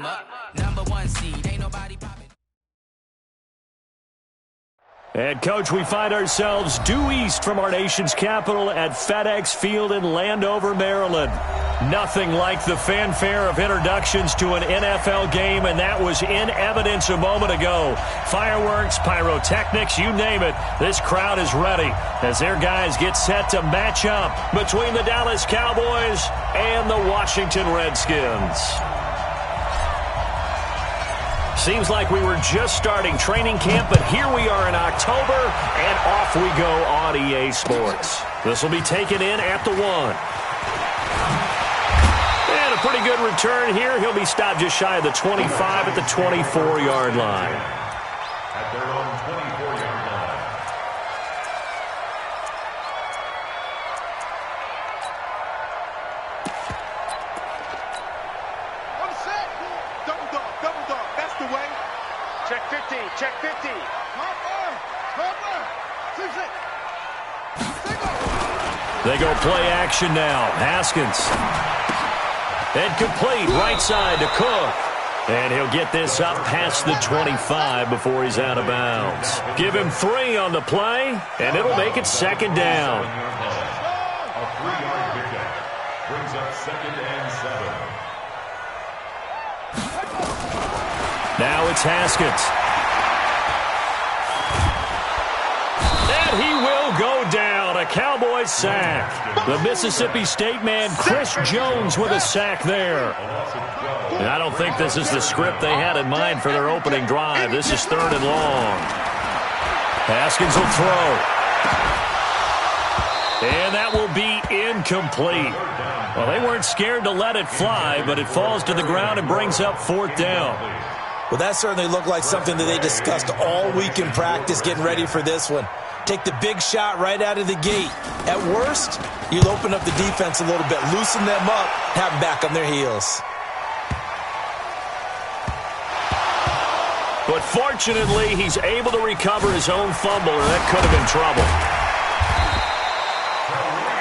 came up. Number one seed, ain't nobody popping. And, Coach, we find ourselves due east from our nation's capital at FedEx Field in Landover, Maryland. Nothing like the fanfare of introductions to an NFL game, and that was in evidence a moment ago. Fireworks, pyrotechnics, you name it. This crowd is ready as their guys get set to match up between the Dallas Cowboys and the Washington Redskins. Seems like we were just starting training camp, but here we are in October, and off we go on EA Sports. This will be taken in at the 1. And a pretty good return here. He'll be stopped just shy of the 25 at the 24-yard line. At their own 24-yard line. On set. Double dog. That's the way. Check 50. Check 50. They go play action now. Haskins. And complete right side to Cook. And he'll get this up past the 25 before he's out of bounds. Give him 3 on the play, and it'll make it second down. A 3-yard pickup brings up 2nd and 7. Now it's Haskins. And he will go down. A Cowboys sack. The Mississippi State man, Chris Jones, with a sack there. And I don't think this is the script they had in mind for their opening drive. This is 3rd and long. Haskins will throw. And that will be incomplete. Well, they weren't scared to let it fly, but it falls to the ground and brings up 4th down. Well, that certainly looked like something that they discussed all week in practice getting ready for this one. Take the big shot right out of the gate. At worst, you'll open up the defense a little bit, loosen them up, have them back on their heels. But fortunately, he's able to recover his own fumble, and that could have been trouble.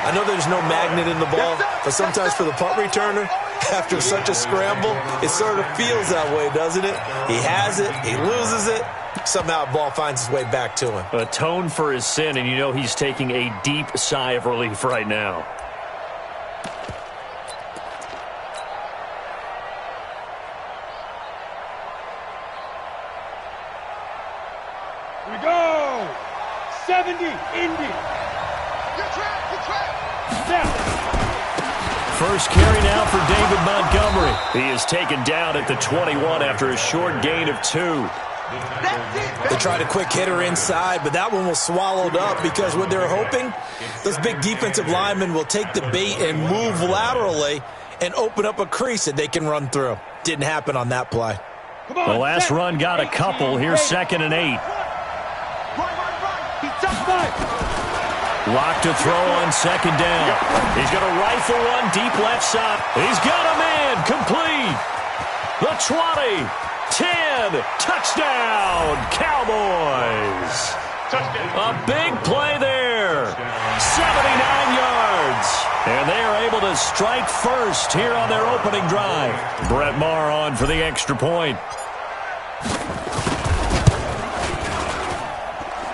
I know there's no magnet in the ball, but sometimes for the punt returner, after such a scramble, it sort of feels that way, doesn't it? He has it, he loses it, somehow the ball finds its way back to him. Atone for his sin, and you know he's taking a deep sigh of relief right now. Here we go. 70, Indy. Good track. Now. First carry now for David Montgomery. He is taken down at the 21 after a short gain of 2. They tried a quick hitter inside, but that one was swallowed up because what they're hoping, those big defensive linemen will take the bait and move laterally and open up a crease that they can run through. Didn't happen on that play. The last run got a couple. Here's 2nd and 8. Lock to throw on 2nd down. He's going to rifle one deep left side. He's got a man complete. The 20, 10, touchdown, Cowboys. A big play there. 79 yards. And they are able to strike first here on their opening drive. Brett Maher on for the extra point.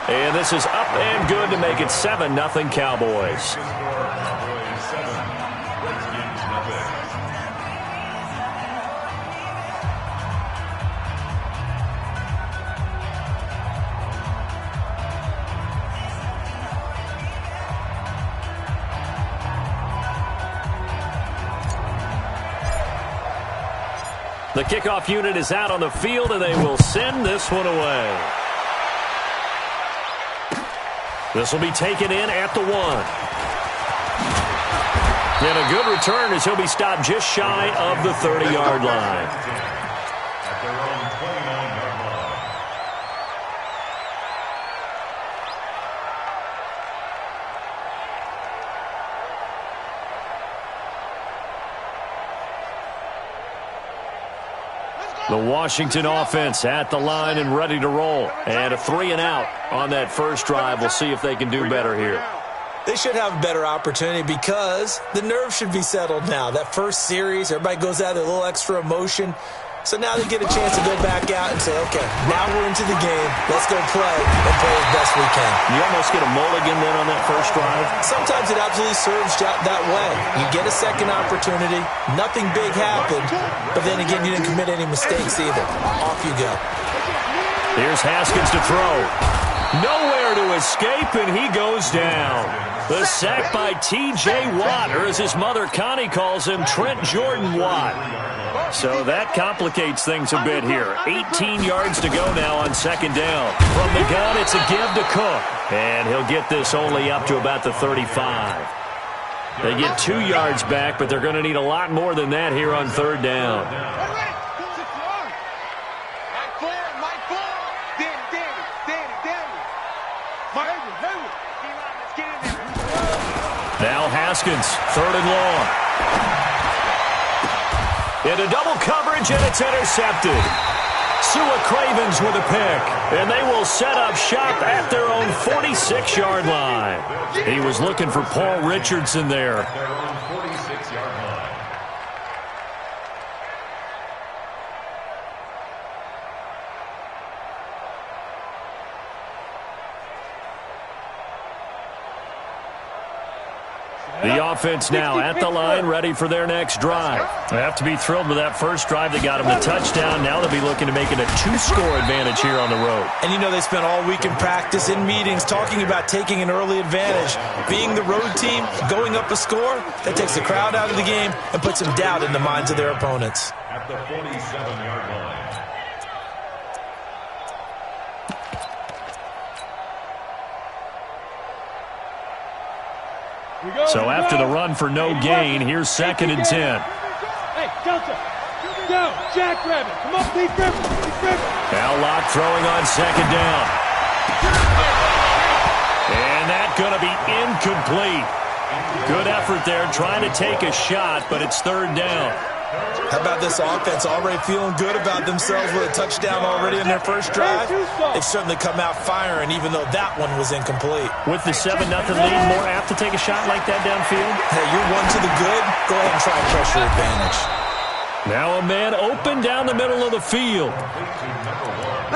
And this is up and good to make it 7-0 Cowboys. The kickoff unit is out on the field, and they will send this one away. This will be taken in at the 1. And a good return as he'll be stopped just shy of the 30-yard line. At their own 29-yard line. The Washington offense at the line and ready to roll. And a 3 and out on that first drive. We'll see if they can do better here. They should have a better opportunity because the nerves should be settled now. That first series, everybody goes out with a little extra emotion. So now they get a chance to go back out and say, okay, now we're into the game. Let's go play and play as best we can. You almost get a mulligan then on that first drive? Sometimes it absolutely serves you out that way. You get a second opportunity. Nothing big happened. But then again, you didn't commit any mistakes either. Off you go. Here's Haskins to throw. Nowhere to escape, and he goes down. The sack by T.J. Watt, or as his mother Connie calls him, Trent Jordan Watt. So that complicates things a bit here. 18 yards to go now on second down. From the gun, it's a give to Cook. And he'll get this only up to about the 35. They get 2 yards back, but they're going to need a lot more than that here on third down. Now Haskins, third and long. Into double coverage, and it's intercepted. Sua Cravens with a pick, and they will set up shop at their own 46-yard line. He was looking for Paul Richardson there. The offense now at the line, ready for their next drive. They have to be thrilled with that first drive. They got them the touchdown. Now they'll be looking to make it a 2-score advantage here on the road. And you know they spent all week in practice, in meetings, talking about taking an early advantage. Being the road team, going up a score, that takes the crowd out of the game and puts some doubt in the minds of their opponents. At the 47-yard line. So after the run for no gain, here's second and 10. Hey, Delta, go, Jackrabbit, come on, Pete Griffin. Now Locke throwing on second down. And that's going to be incomplete. Good effort there, trying to take a shot, but it's third down. How about this offense already feeling good about themselves with a touchdown already in their first drive? They've certainly come out firing, even though that one was incomplete. With the 7-0 lead, more apt to take a shot like that downfield? Hey, you're one to the good. Go ahead and try a pressure advantage. Now a man open down the middle of the field.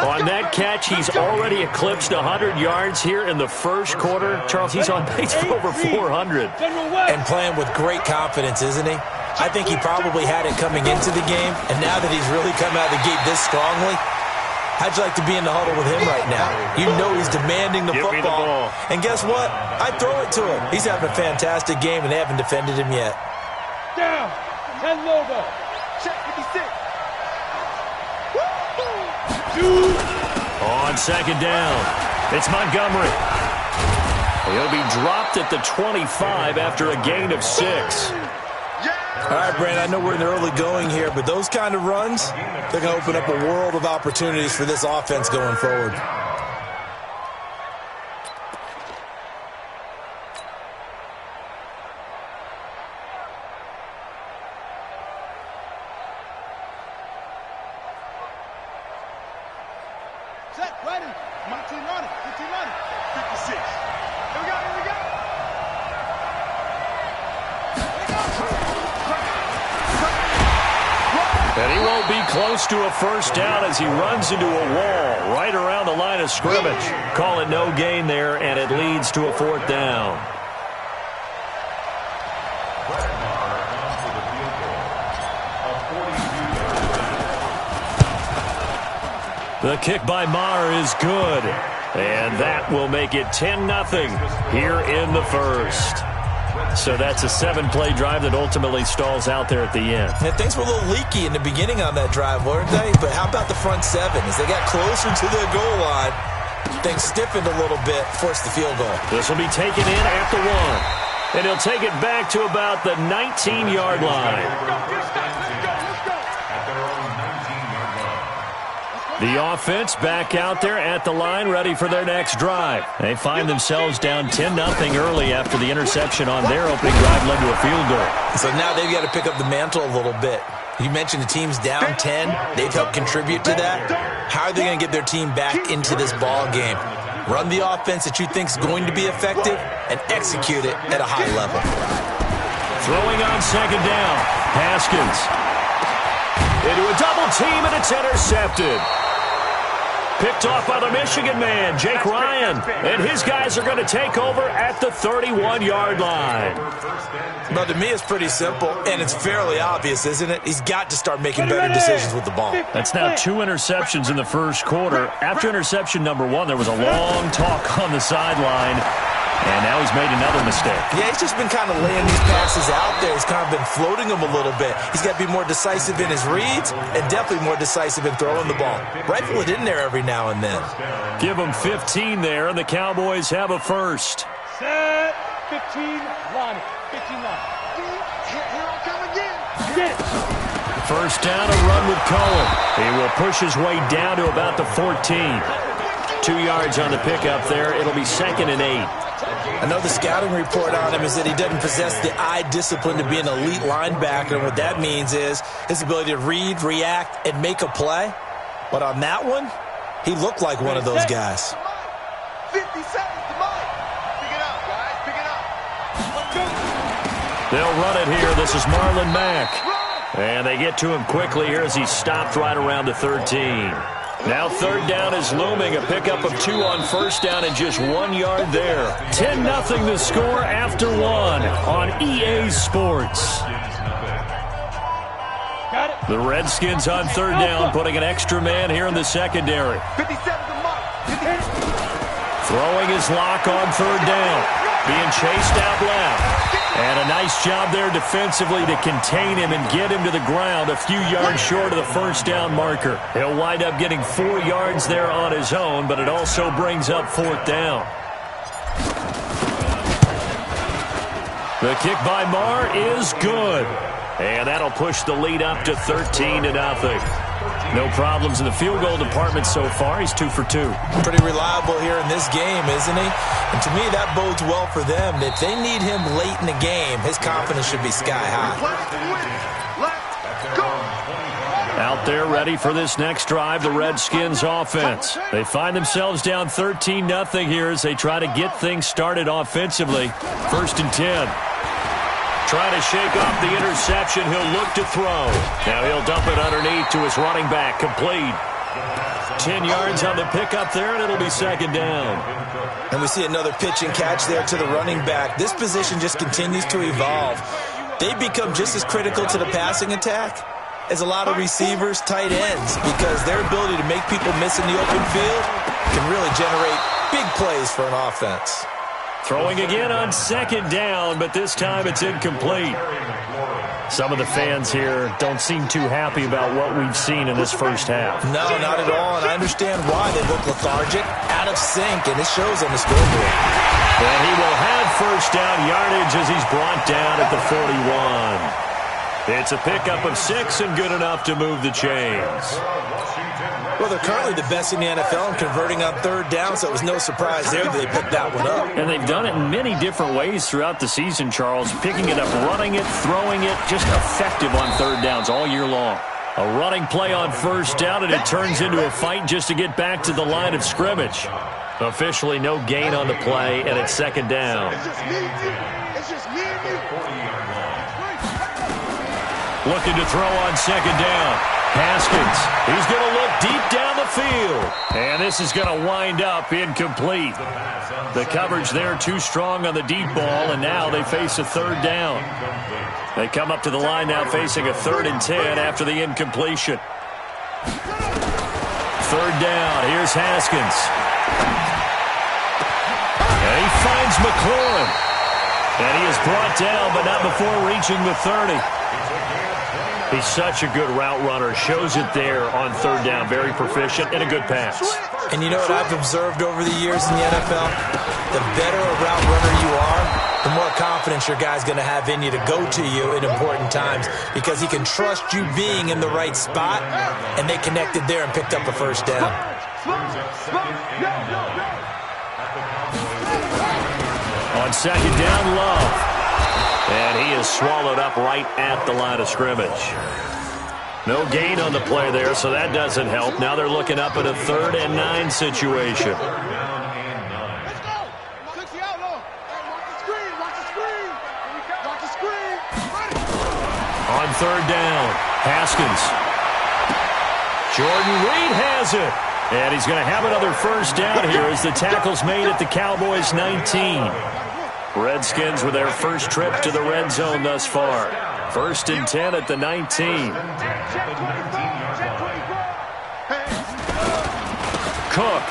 On that catch, he's already eclipsed 100 yards here in the first quarter. Charles, he's on pace for over 400. And playing with great confidence, isn't he? I think he probably had it coming into the game, and now that he's really come out of the gate this strongly, how'd you like to be in the huddle with him right now? You know he's demanding the football. Me the ball. And guess what? I throw it to him. He's having a fantastic game, and they haven't defended him yet. Down, 10 logo. Check 56. On second down, it's Montgomery. He'll be dropped at the 25 after a gain of 6. All right, Brandon, I know we're in the early going here, but those kind of runs, they're going to open up a world of opportunities for this offense going forward. Set, ready. My team on it. Your team on it. 56. Here we go, here we go. And he won't be close to a first down as he runs into a wall right around the line of scrimmage. Call it no gain there, and it leads to a fourth down. The kick by Maher is good, and that will make it 10-0 here in the first. So that's a 7-play drive that ultimately stalls out there at the end. Yeah, things were a little leaky in the beginning on that drive, weren't they? But how about the front seven? As they got closer to the goal line, things stiffened a little bit, forced the field goal. This will be taken in at the 1. And he'll take it back to about the 19-yard line. The offense back out there at the line, ready for their next drive. They find themselves down 10-0 early after the interception on their opening drive led to a field goal. So now they've got to pick up the mantle a little bit. You mentioned the team's down 10. They've helped contribute to that. How are they going to get their team back into this ball game? Run the offense that you think is going to be effective and execute it at a high level. Throwing on second down, Haskins. into a double team, and it's intercepted. Picked off by the Michigan man, Jake Ryan. And his guys are going to take over at the 31-yard line. Well, to me, it's pretty simple, and it's fairly obvious, isn't it? He's got to start making better decisions with the ball. That's now 2 interceptions in the first quarter. After interception number 1, there was a long talk on the sideline. And now he's made another mistake. Yeah, he's just been kind of laying these passes out there. He's kind of been floating them a little bit. He's got to be more decisive in his reads and definitely more decisive in throwing the ball. Rifle it in there every now and then. Give him 15 there, and the Cowboys have a first. Set. 15 line. 15 line. Here I come again. Get it. First down, a run with Cohen. He will push his way down to about the 14. 2 yards on the pickup there. It'll be 2nd and 8. I know the scouting report on him is that he doesn't possess the eye discipline to be an elite linebacker, and what that means is his ability to read, react, and make a play. But on that one, he looked like one of those guys. 50 seconds to mine. Pick it up, guys. Pick it up. Let's go. They'll run it here. This is Marlon Mack. And they get to him quickly here as he stopped right around the 13. Now 3rd down is looming. A pickup of 2 on 1st down and just 1 yard there. 10-0 the score after 1 on EA Sports. Got it. The Redskins on 3rd down, putting an extra man here in the secondary. 57 to mark. Throwing his lock on 3rd down. Being chased out left. And a nice job there defensively to contain him and get him to the ground a few yards short of the first down marker. He'll wind up getting 4 yards there on his own, but it also brings up 4th down. The kick by Marr is good. And that'll push the lead up to 13-0. No problems in the field goal department so far. He's 2 for 2. Pretty reliable here in this game, isn't he? And to me, that bodes well for them. If they need him late in the game, his confidence should be sky high. Let's go. Out there ready for this next drive, the Redskins offense. They find themselves down 13-0 here as they try to get things started offensively. 1st and 10. Trying to shake off the interception. He'll look to throw. Now he'll dump it underneath to his running back. Complete. 10 yards on the pickup there, and it'll be 2nd down. And we see another pitch and catch there to the running back. This position just continues to evolve. They become just as critical to the passing attack as a lot of receivers, tight ends, because their ability to make people miss in the open field can really generate big plays for an offense. Throwing again on 2nd down, but this time it's incomplete. Some of the fans here don't seem too happy about what we've seen in this first half. No, not at all, and I understand why. They look lethargic, out of sync, and it shows on the scoreboard. And he will have first down yardage as he's brought down at the 41. It's a pickup of 6 and good enough to move the chains. Well, they're currently the best in the NFL in converting on 3rd down, so it was no surprise there that they picked that one up. And they've done it in many different ways throughout the season, Charles. Picking it up, running it, throwing it, just effective on 3rd downs all year long. A running play on 1st down, and it turns into a fight just to get back to the line of scrimmage. Officially no gain on the play, and it's 2nd down. It's just me and you. It's just me and you. Looking to throw on 2nd down. Haskins, he's going to look deep down the field. And this is going to wind up incomplete. The coverage there too strong on the deep ball, and now they face a 3rd down. They come up to the line now facing a 3rd and 10 after the incompletion. 3rd down, here's Haskins. And he finds McLaurin. And he is brought down, but not before reaching the 30. He's such a good route runner. Shows it there on 3rd down. Very proficient and a good pass. And you know what I've observed over the years in the NFL? The better a route runner you are, the more confidence your guy's going to have in you to go to you in important times because he can trust you being in the right spot, and they connected there and picked up a 1st down. On 2nd down, Love. And he is swallowed up right at the line of scrimmage. No gain on the play there, so that doesn't help. Now they're looking up at a 3rd and 9 situation. Let's go. 60 out low. Watch the screen. Watch the screen. Watch the screen. Ready. On 3rd down, Haskins. Jordan Reed has it. And he's going to have another first down here as the tackle's made at the Cowboys' 19. Redskins with their first trip to the red zone thus far. 1st and 10 at the 19. Cook.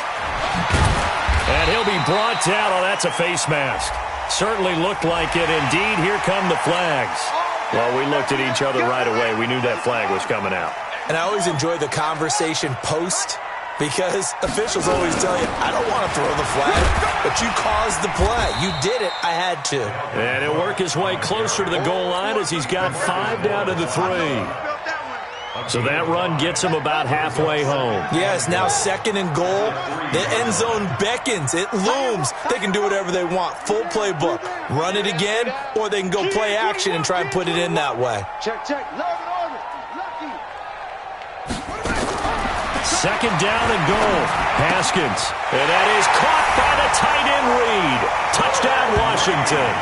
And he'll be brought down. Oh, that's a face mask. Certainly looked like it. Indeed, here come the flags. Well, we looked at each other right away. We knew that flag was coming out. And I always enjoy the conversation post, because officials always tell you, I don't want to throw the flag, but you caused the play. You did it. I had to. And he'll work his way closer to the goal line as he's got 5 down to the 3. So that run gets him about halfway home. Yes, now 2nd and goal. The end zone beckons. It looms. They can do whatever they want. Full playbook. Run it again, or they can go play action and try and put it in that way. Check. Lucky. 2nd down and goal. Haskins. And that is caught by the tight end Reed. Touchdown, Washington.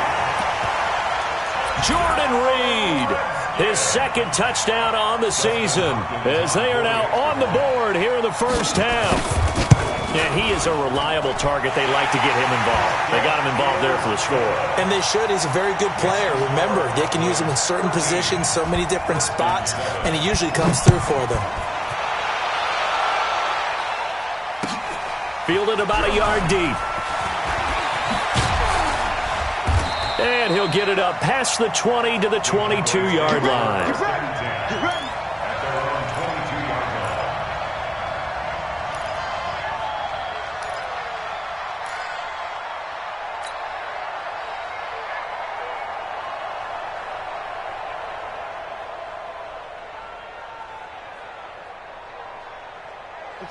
Jordan Reed. His 2nd touchdown on the season as they are now on the board here in the first half. And he is a reliable target. They like to get him involved. They got him involved there for the score. And they should. He's a very good player. Remember, they can use him in certain positions, so many different spots, and he usually comes through for them. Fielded about a yard deep. And he'll get it up past the 20 to the 22-yard line. Get ready.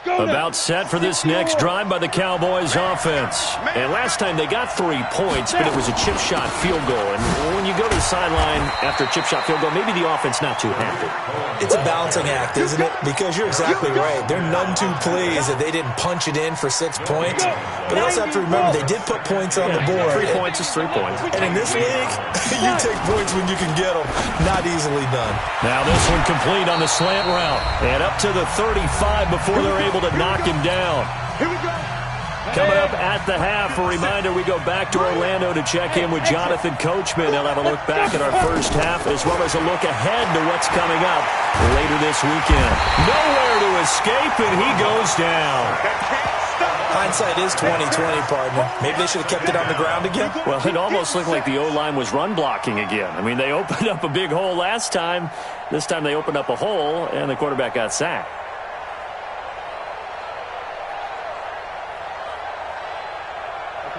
About set for this next drive by the Cowboys offense. And last time they got 3 points, but it was a chip shot field goal. And when you go to the sideline after a chip shot field goal, maybe the offense not too happy. It's a balancing act, isn't it? Because you're exactly right. They're none too pleased that they didn't punch it in for 6 points. But they also have to remember they did put points on the board. 3 points is 3 points. And in this league, you take points when you can get them. Not easily done. Now this one complete on the slant route. And up to the 35 before they're able to knock him down. Here we go. Coming up at the half, a reminder, we go back to Orlando to check in with Jonathan Coachman. He'll have a look back at our first half as well as a look ahead to what's coming up later this weekend. Nowhere to escape, and he goes down. Hindsight is 20/20, partner. Maybe they should have kept it on the ground again. Well, it almost looked like the O-line was run blocking again. I mean, they opened up a big hole last time. This time they opened up a hole, and the quarterback got sacked.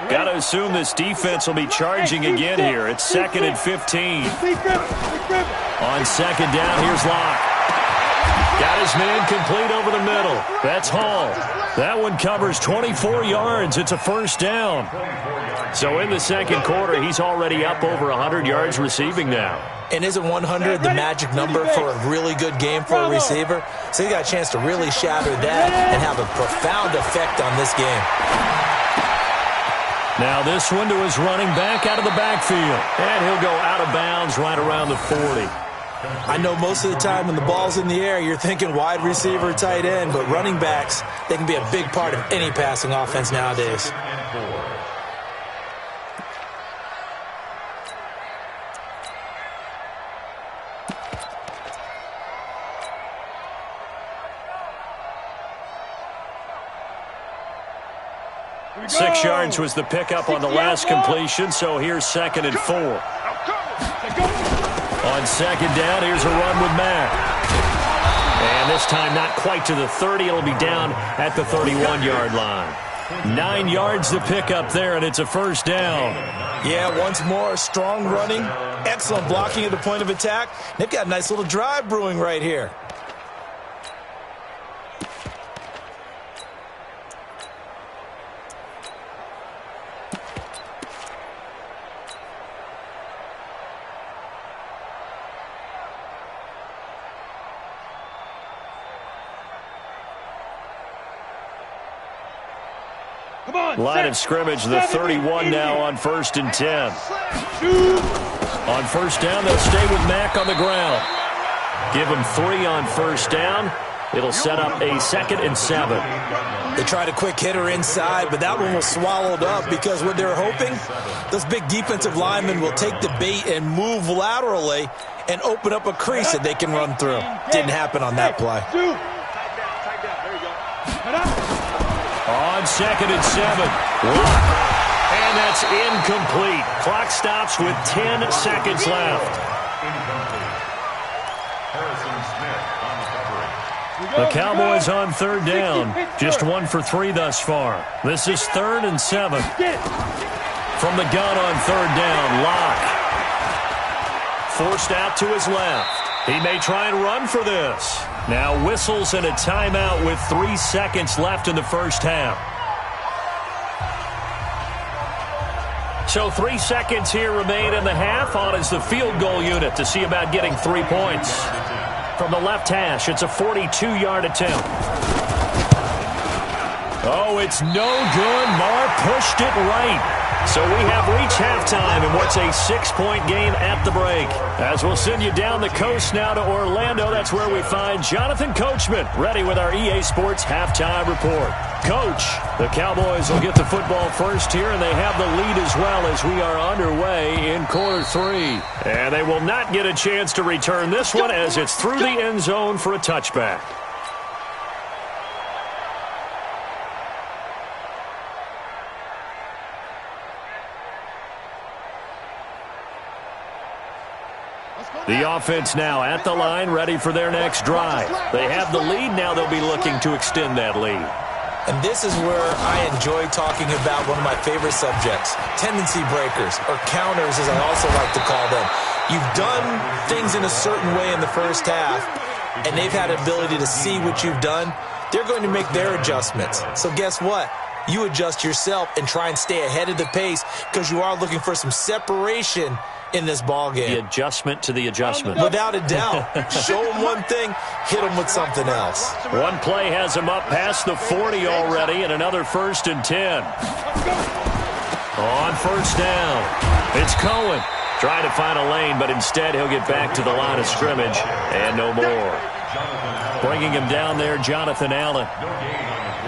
Got to assume this defense will be charging again here. It's 2nd and 15. On 2nd down, here's Locke. Got his man complete over the middle. That's Hall. That one covers 24 yards. It's a first down. So in the second quarter, he's already up over 100 yards receiving now. And isn't 100 the magic number for a really good game for a receiver? So he got a chance to really shatter that and have a profound effect on this game. Now this one to his running back out of the backfield. And he'll go out of bounds right around the 40. I know most of the time when the ball's in the air, you're thinking wide receiver, tight end, but running backs, they can be a big part of any passing offense nowadays. Six yards was the pickup on the last completion, so here's 2nd and 4. On 2nd down, here's a run with Mack. And this time not quite to the 30. It'll be down at the 31-yard line. 9 yards the pickup there, and it's a first down. Yeah, once more, strong running, excellent blocking at the point of attack. They've got a nice little drive brewing right here. Line of scrimmage, the 31 now on 1st and 10. On first down, they'll stay with Mack on the ground. Give him 3 on first down. It'll set up a 2nd and 7. They tried a quick hitter inside, but that one was swallowed up because what they're hoping, those big defensive linemen will take the bait and move laterally and open up a crease that they can run through. Didn't happen on that play. Tight down. There you go. On 2nd and 7. Lock. And that's incomplete. Clock stops with 10 seconds left. The Cowboys on 3rd down. Just 1 for 3 thus far. This is 3rd and 7. From the gun on 3rd down, Lock. Forced out to his left. He may try and run for this. Now whistles and a timeout with 3 seconds left in the first half. So 3 seconds here remain in the half. On is the field goal unit to see about getting 3 points. From the left hash, it's a 42-yard attempt. Oh, it's no good. Marr pushed it right. So we have reached halftime in what's a 6-point game at the break. As we'll send you down the coast now to Orlando, that's where we find Jonathan Coachman ready with our EA Sports halftime report. Coach, the Cowboys will get the football first here, and they have the lead as well as we are underway in quarter 3. And they will not get a chance to return this one as it's through the end zone for a touchback. The offense now at the line, ready for their next drive. They have the lead. Now they'll be looking to extend that lead. And this is where I enjoy talking about one of my favorite subjects, tendency breakers, or counters as I also like to call them. You've done things in a certain way in the first half, and they've had the ability to see what you've done. They're going to make their adjustments. So guess what? You adjust yourself and try and stay ahead of the pace because you are looking for some separation in this ball game. The adjustment to the adjustment. Without a doubt. Show them one thing, hit them with something else. One play has him up past the 40 already, and another 1st and 10. On 1st down, it's Cohen. Trying to find a lane, but instead he'll get back to the line of scrimmage, and no more. Bringing him down there, Jonathan Allen.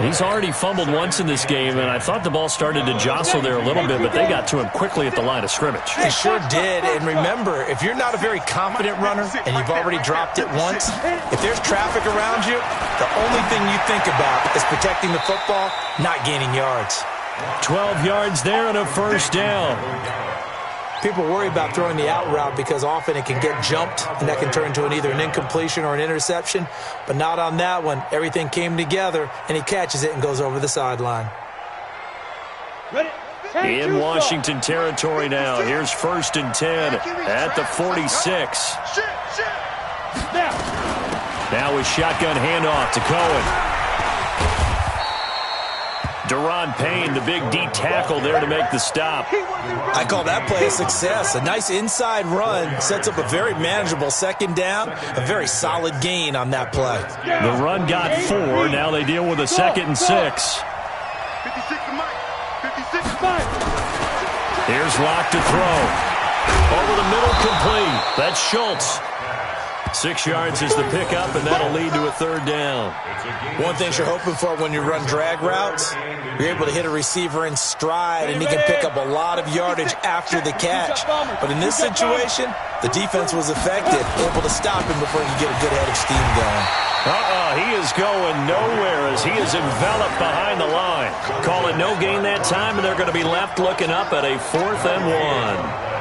He's already fumbled once in this game, and I thought the ball started to jostle there a little bit, but they got to him quickly at the line of scrimmage. They sure did, and remember, if you're not a very confident runner and you've already dropped it once, if there's traffic around you, the only thing you think about is protecting the football, not gaining yards. 12 yards there and a 1st down. People worry about throwing the out route because often it can get jumped, and that can turn into either an incompletion or an interception. But not on that one. Everything came together, and he catches it and goes over the sideline. In Washington territory now. Here's 1st and 10 at the 46. Now with shotgun handoff to Cohen. Deron Payne, the big D tackle there to make the stop. I call that play a success. A nice inside run sets up a very manageable 2nd down. A very solid gain on that play. The run got 4. Now they deal with a 2nd and 6. 56 to Mike. 56 to Mike. Here's Locke to throw. Over the middle, complete. That's Schultz. 6 yards is the pickup, and that'll lead to a 3rd down. One thing you're hoping for when you run drag routes, you're able to hit a receiver in stride, and he can pick up a lot of yardage after the catch. But in this situation, the defense was effective, able to stop him before he could get a good head of steam going. He is going nowhere as he is enveloped behind the line. Call it no gain that time, and they're going to be left looking up at a 4th and 1.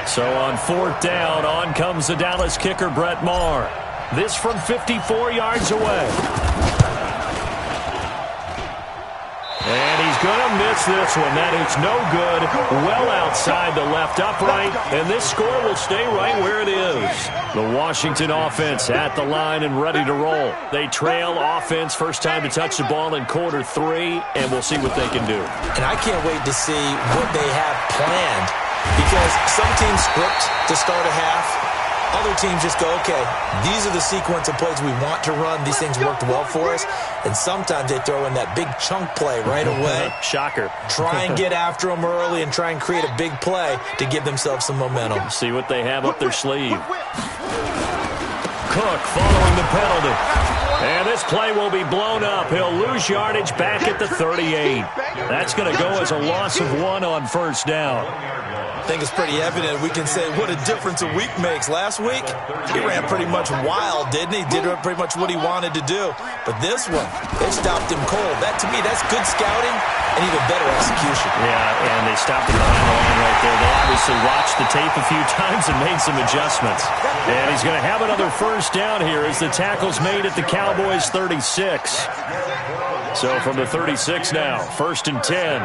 So on 4th down, on comes the Dallas kicker, Brett Maher. This from 54 yards away. And he's going to miss this one. That is no good. Well outside the left upright. And this score will stay right where it is. The Washington offense at the line and ready to roll. They trail offense, first time to touch the ball in quarter 3, and we'll see what they can do. And I can't wait to see what they have planned. Because some teams script to start a half. Other teams just go, okay, these are the sequence of plays we want to run. These things worked well for us. And sometimes they throw in that big chunk play right away. Shocker. Try and get after them early and try and create a big play to give themselves some momentum. See what they have up their sleeve. Cook following the penalty. And this play will be blown up. He'll lose yardage back at the 38. That's going to go as a loss of 1 on first down. I think it's pretty evident. We can say what a difference a week makes. Last week, he ran pretty much wild, didn't he? Did pretty much what he wanted to do. But this one, they stopped him cold. That, to me, that's good scouting and even better execution. Yeah, and they stopped him behind the line right there. They obviously watched the tape a few times and made some adjustments. And he's going to have another first down here as the tackle's made at the Cowboys 36. So from the 36 now, 1st and 10.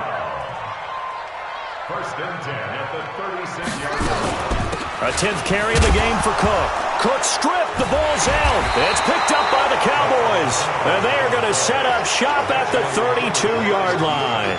1st and 10 at the 36-yard line. A 10th carry in the game for Cook. Cook stripped. The ball's out. It's picked up by the Cowboys. And they are going to set up shop at the 32-yard line.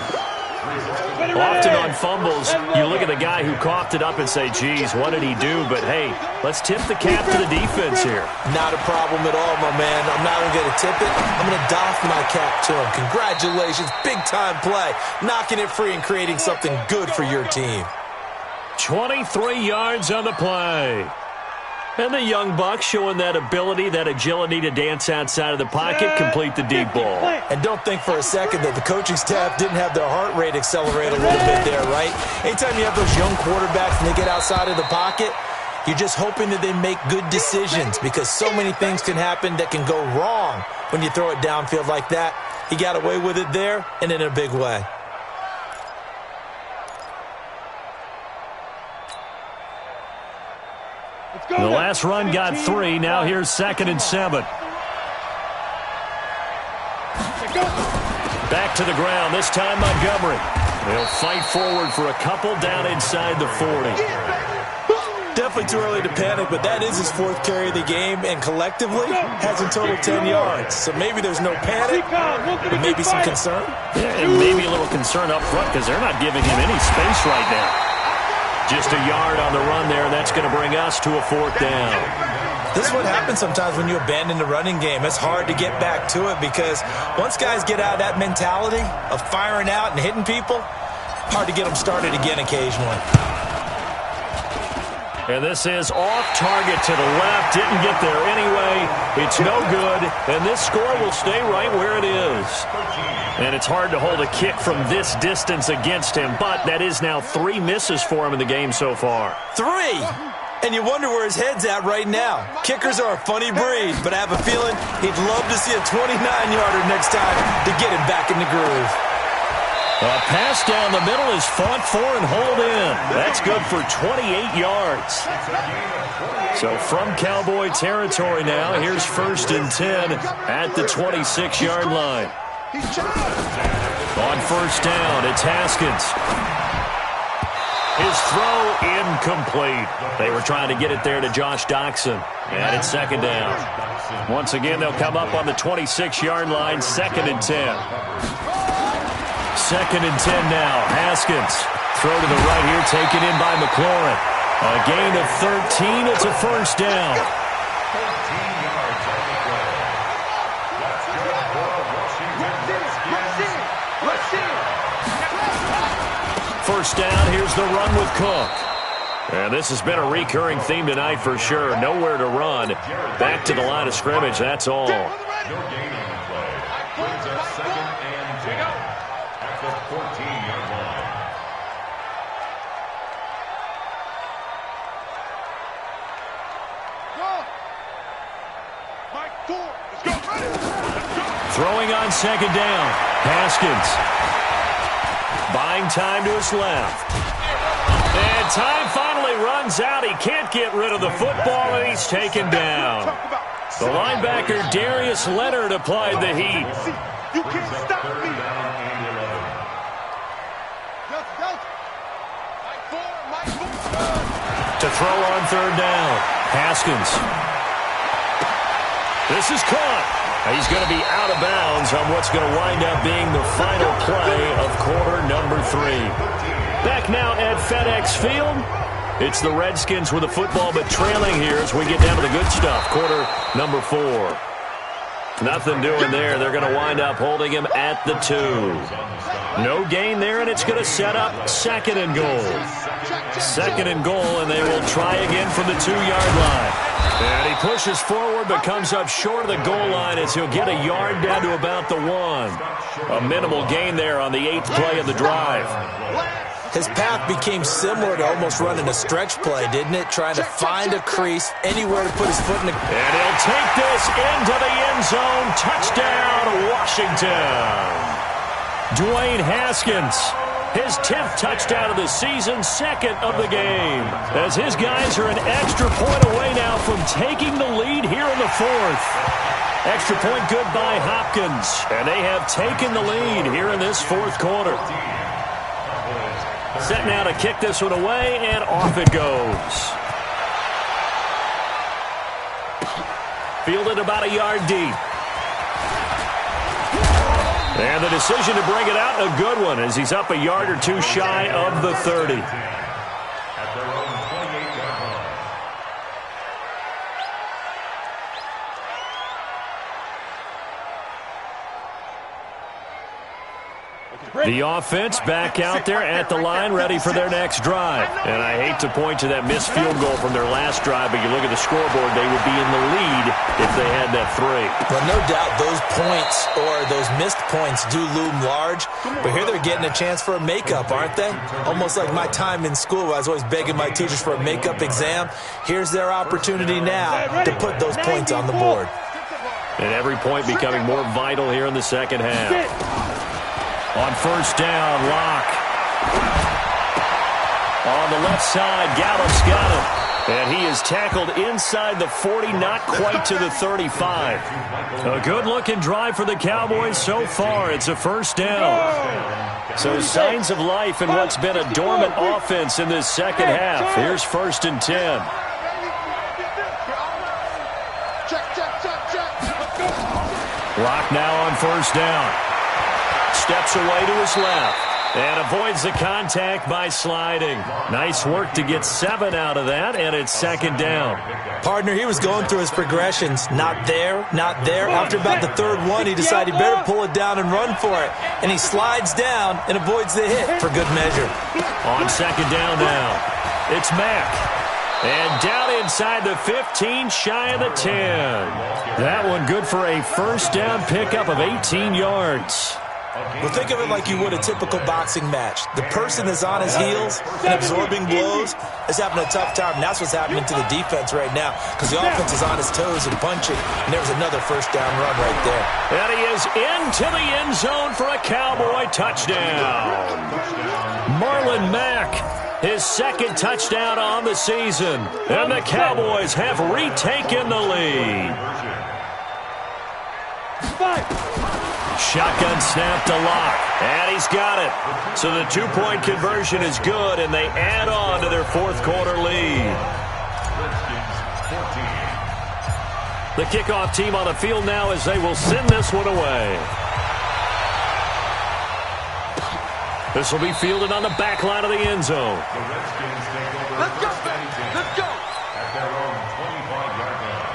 Often on fumbles, you look at the guy who coughed it up and say, geez, what did he do? But, hey, let's tip the cap to the defense here. Not a problem at all, my man. I'm not only going to tip it, I'm going to doff my cap to him. Congratulations. Big-time play. Knocking it free and creating something good for your team. 23 yards on the play. And the young buck showing that ability, that agility to dance outside of the pocket, complete the deep ball. And don't think for a second that the coaching staff didn't have their heart rate accelerate a little bit there, right? Anytime you have those young quarterbacks and they get outside of the pocket, you're just hoping that they make good decisions because so many things can happen that can go wrong when you throw it downfield like that. He got away with it there and in a big way. The last run got 3. Now here's 2nd and 7. Back to the ground. This time Montgomery. They'll fight forward for a couple down inside the 40. Definitely too early to panic, but that is his 4th carry of the game, and collectively has in total 10 yards. So maybe there's no panic, but maybe some concern. Yeah, and maybe a little concern up front because they're not giving him any space right now. Just a yard on the run there, and that's going to bring us to a 4th down. This is what happens sometimes when you abandon the running game. It's hard to get back to it because once guys get out of that mentality of firing out and hitting people, hard to get them started again occasionally. And this is off target to the left. Didn't get there anyway. It's no good, and this score will stay right where it is. And it's hard to hold a kick from this distance against him, but that is now 3 misses for him in the game so far. 3? And you wonder where his head's at right now. Kickers are a funny breed, but I have a feeling he'd love to see a 29-yarder next time to get him back in the groove. A pass down the middle is fought for and hauled in. That's good for 28 yards. So from Cowboy territory now, here's 1st and 10 at the 26-yard line. On first down, it's Haskins. His throw incomplete. They were trying to get it there to Josh Doxson. And it's 2nd down. Once again, they'll come up on the 26-yard line, 2nd and 10. 2nd and 10 now. Haskins. Throw to the right here, taken in by McLaurin. A gain of 13. It's a first down. 13 yards on the play. That's good for Washington Redskins. First down, here's the run with Cook. And this has been a recurring theme tonight for sure. Nowhere to run. Back to the line of scrimmage, that's all. No gain on the play. Brings up 2nd and 10 at the 14-yard line. Throwing on 2nd down. Haskins. Buying time to his left. And time finally runs out. He can't get rid of the football, and he's taken down. The linebacker, Darius Leonard, applied the heat. You can't stop me. To throw on 3rd down. Haskins. This is caught. He's going to be out of bounds on what's going to wind up being the final play of quarter number 3. Back now at FedEx Field. It's the Redskins with the football, but trailing here as we get down to the good stuff. Quarter number 4. Nothing doing there. They're going to wind up holding him at the 2. No gain there, and it's going to set up 2nd and goal. 2nd and goal, and they will try again from the 2-yard line. And he pushes forward but comes up short of the goal line as he'll get a yard down to about the 1. A minimal gain there on the 8th play of the drive. His path became similar to almost running a stretch play, didn't it? Trying to find a crease, anywhere to put his foot in the... And he'll take this into the end zone. Touchdown, Washington. Dwayne Haskins, his 10th touchdown of the season, 2nd of the game. As his guys are an extra point away now from taking the lead here in the 4th. Extra point good by Hopkins. And they have taken the lead here in this 4th quarter. Set now to kick this one away, and off it goes. Fielded about a yard deep. And the decision to bring it out, a good one, as he's up a yard or 2 shy of the 30. At their own 28-yard line. The offense back out there at the line, ready for their next drive. And I hate to point to that missed field goal from their last drive, but you look at the scoreboard, they would be in the lead if they had that 3. Well, no doubt those points or those missed points do loom large, but here they're getting a chance for a makeup, aren't they? Almost like my time in school, I was always begging my teachers for a makeup exam. Here's their opportunity now to put those points on the board. And every point becoming more vital here in the second half. On first down, Locke. On the left side, Gallup's got him. And he is tackled inside the 40, not quite to the 35. A good-looking drive for the Cowboys so far. It's a first down. So signs of life in what's been a dormant offense in this second half. Here's 1st and 10. Locke now on first down. Steps away to his left and avoids the contact by sliding. Nice work to get 7 out of that, and it's 2nd down. Partner, he was going through his progressions. Not there, not there. After about the 3rd one, he decided he better pull it down and run for it. And he slides down and avoids the hit for good measure. On 2nd down now, it's Mack. And down inside the 15, shy of the 10. That one good for a first down pickup of 18 yards. Well, think of it like you would a typical boxing match. The person that's on his heels and absorbing blows is having a tough time. And that's what's happening to the defense right now, because the offense is on his toes and punching. And there's another first down run right there. And he is into the end zone for a Cowboy touchdown. Marlon Mack, his 2nd touchdown on the season. And the Cowboys have retaken the lead. Shotgun snap to Locke, and he's got it. So the 2-point conversion is good, and they add on to their 4th quarter lead. The kickoff team on the field now as they will send this one away. This will be fielded on the back line of the end zone. The Redskins take over. Let's go. Let's go. At their own 25-yard line.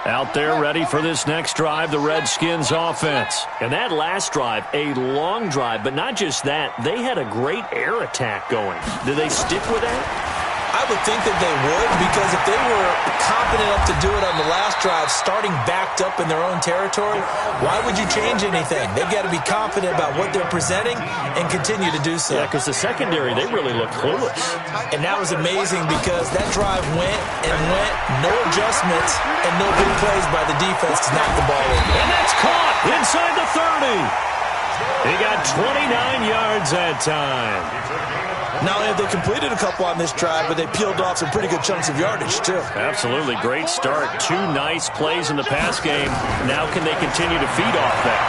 Out there ready for this next drive, the Redskins offense. And that last drive, a long drive, but not just that. They had a great air attack going. Do they stick with that? I would think that they would, because if they were confident enough to do it on the last drive, starting backed up in their own territory, why would you change anything? They've got to be confident about what they're presenting and continue to do so. Yeah, because the secondary, they really look clueless. And that was amazing, because that drive went and went, no adjustments, and no big plays by the defense to knock the ball in. And that's caught inside the 30. He got 29 yards that time. Not only have they completed a couple on this drive, but they peeled off some pretty good chunks of yardage, too. Absolutely. Great start. 2 nice plays in the pass game. Now can they continue to feed off that?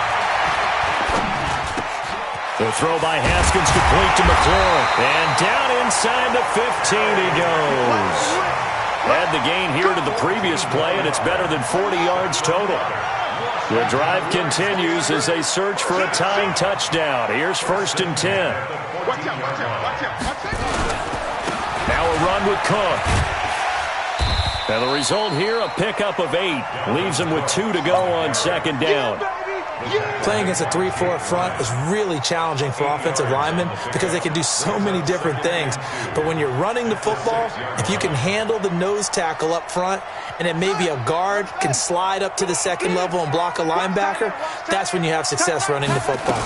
The throw by Haskins complete to McLaurin. And down inside the 15 he goes. Add the gain here to the previous play, and it's better than 40 yards total. The drive continues as they search for a tying touchdown. Here's 1st and 10. Now a run with Cook. And the result here, a pickup of 8. Leaves them with 2 to go on 2nd down. Playing against a 3-4 front is really challenging for offensive linemen because they can do so many different things. But when you're running the football, if you can handle the nose tackle up front and then maybe a guard can slide up to the second level and block a linebacker, that's when you have success running the football.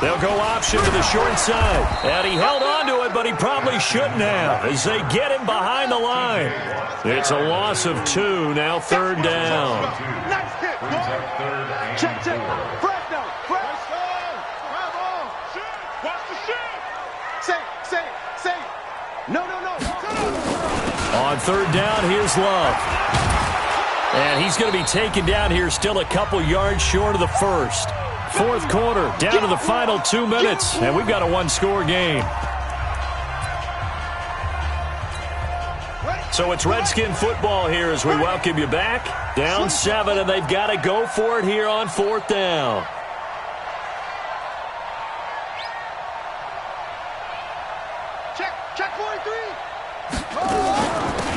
They'll go option to the short side. And he held on to it, but he probably shouldn't have as they get him behind the line. It's a loss of 2, now 3rd down. Nice hit, boy. Check. Fred down. Fred. Bravo. Shoot. Watch the shoot. Say. No. On 3rd down, here's Love. And he's going to be taken down here still a couple yards short of the first. 4th quarter, down to the final 2 minutes, and we've got a 1-score game. So it's Redskin football here as we welcome you back. Down 7, and they've got to go for it here on 4th down. Check 43.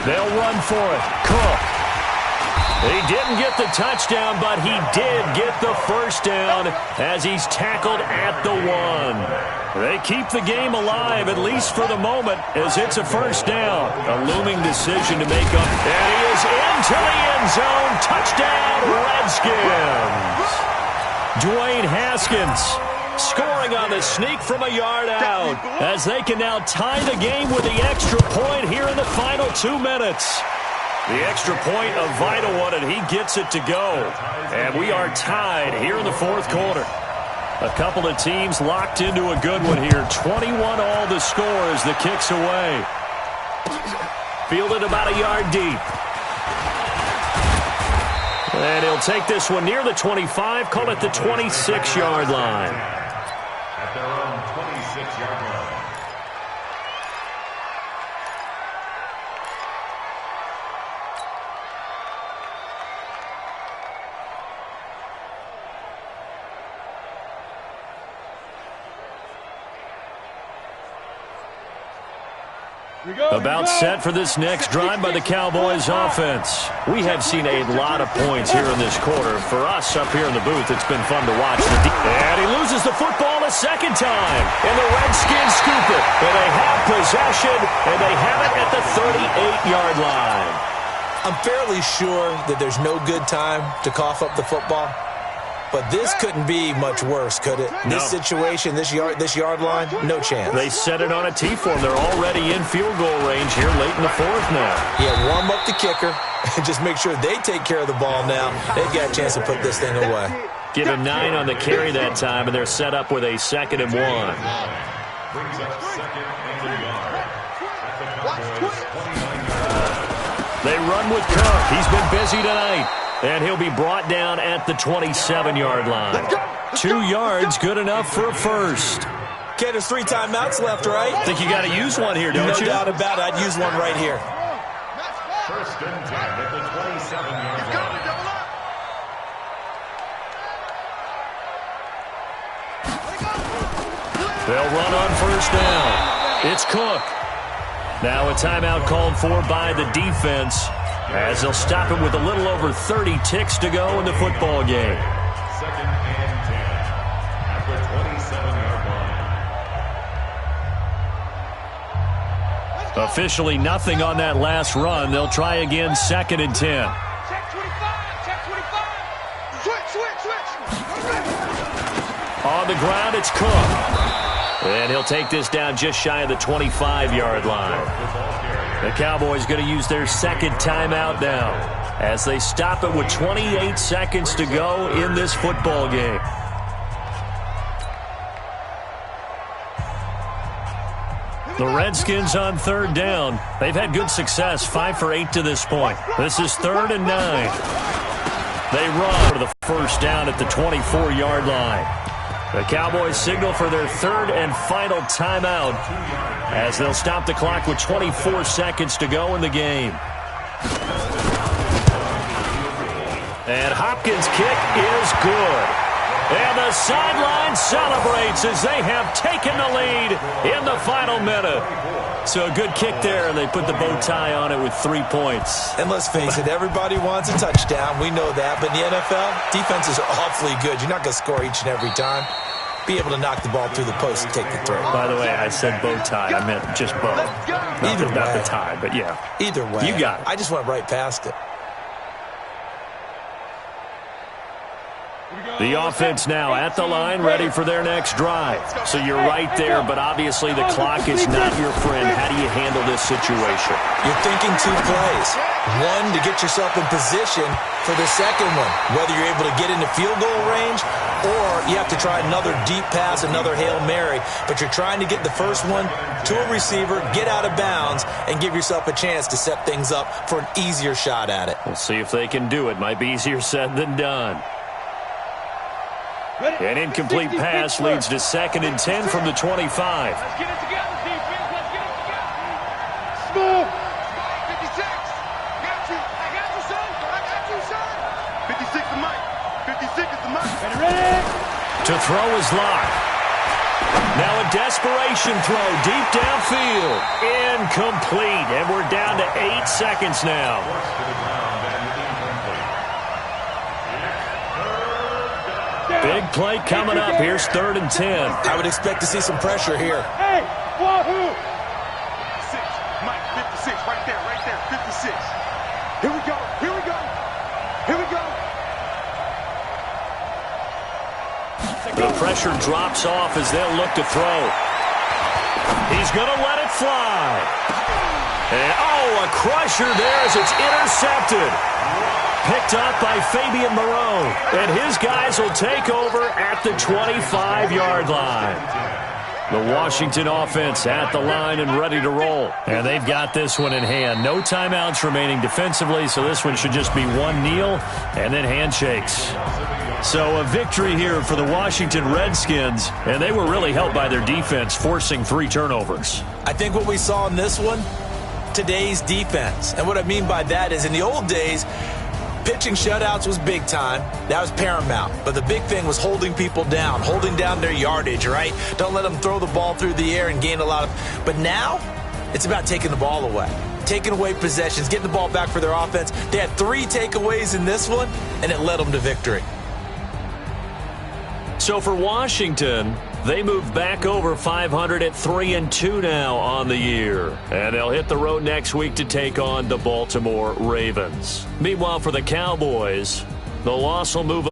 They'll run for it. Cook. He didn't get the touchdown, but he did get the first down as he's tackled at the 1. They keep the game alive, at least for the moment, as it's a first down. A looming decision to make up. And he is into the end zone. Touchdown, Redskins. Dwayne Haskins scoring on the sneak from a yard out as they can now tie the game with the extra point here in the final 2 minutes. The extra point, a vital one, and he gets it to go. And we are tied here in the 4th quarter. A couple of teams locked into a good one here. 21 all the score as the kick's away. Fielded about a yard deep. And he'll take this one near the 25, call it the 26-yard line. At their own 26-yard line. About set for this next drive by the Cowboys offense. We have seen a lot of points here in this quarter. For us up here in the booth, it's been fun to watch. And he loses the football a second time. And the Redskins scoop it. And they have possession, and they have it at the 38-yard line. I'm fairly sure that there's no good time to cough up the football. But this couldn't be much worse, could it? No. This situation, this yard line, no chance. They set it on a tee form. They're already in field goal range here late in the 4th now. Yeah, warm up the kicker and just make sure they take care of the ball now. They've got a chance to put this thing away. Give him 9 on the carry that time, and they're set up with a 2nd and 1. Brings up 2nd and a yard. At the Cowboys' 29-yard line. They run with Cook. He's been busy tonight. And he'll be brought down at the 27-yard line. 2 yards, good enough for a first. Okay, there's 3 timeouts left, right? Think you got to use one here, don't you? No doubt about it. I'd use one right here. 1st and 10 at the 27-yard line. They'll run on 1st down. It's Cook. Now a timeout called for by the defense, as they'll stop it with a little over 30 ticks to go in the football game. 2nd and 10 at the 27-yard line. Officially nothing on that last run. They'll try again 2nd and 10. Check 25. Switch. On the ground, it's Cook. And he'll take this down just shy of the 25-yard line. The Cowboys going to use their 2nd timeout now as they stop it with 28 seconds to go in this football game. The Redskins on 3rd down. They've had good success, 5 for 8 to this point. This is 3rd and 9. They run for the first down at the 24-yard line. The Cowboys signal for their 3rd and final timeout as they'll stop the clock with 24 seconds to go in the game. And Hopkins' kick is good. And the sideline celebrates as they have taken the lead in the final minute. So a good kick there, and they put the bow tie on it with 3 points. And let's face it, everybody wants a touchdown. We know that. But in the NFL, defenses are awfully good. You're not going to score each and every time. Be able to knock the ball through the post and take the throw. By the way, I said bow tie. I meant just bow. Not the tie, but yeah. Either way. You got it. I just went right past it. The offense now at the line, ready for their next drive. So you're right there, but obviously the clock is not your friend. How do you handle this situation? You're thinking 2 plays. One, to get yourself in position for the second one, whether you're able to get into field goal range or you have to try another deep pass, another Hail Mary. But you're trying to get the first one to a receiver, get out of bounds, and give yourself a chance to set things up for an easier shot at it. We'll see if they can do it. Might be easier said than done. An incomplete pass leads to 2nd and 10 from the 25. Let's get it together, defense. Let's get it together. Small. 56. Got you. I got you, son. I got you, son. 56 is Mike. 56 is the Mike. Ready? To throw is locked. Now a desperation throw deep downfield. Incomplete. And we're down to 8 seconds now. Big play coming up. Here's 3rd and 10. I would expect to see some pressure here. Hey, wahoo! 56. Mike, 56. Right there. 56. Here we go. Here we go. Here we go. The pressure drops off as they'll look to throw. He's going to let it fly. And, a crusher there as it's intercepted. Picked up by Fabian Moreau. And his guys will take over at the 25-yard line. The Washington offense at the line and ready to roll. And they've got this one in hand. No timeouts remaining defensively, so this one should just be one kneel and then handshakes. So a victory here for the Washington Redskins, and they were really helped by their defense, forcing 3 turnovers. I think what we saw in this one, today's defense. And what I mean by that is in the old days, pitching shutouts was big time. That was paramount. But the big thing was holding people down, holding down their yardage, right? Don't let them throw the ball through the air and gain a lot of... But now, it's about taking the ball away. Taking away possessions, getting the ball back for their offense. They had 3 takeaways in this one, and it led them to victory. So for Washington, they move back over 500 at 3-2 now on the year. And they'll hit the road next week to take on the Baltimore Ravens. Meanwhile, for the Cowboys, the loss will move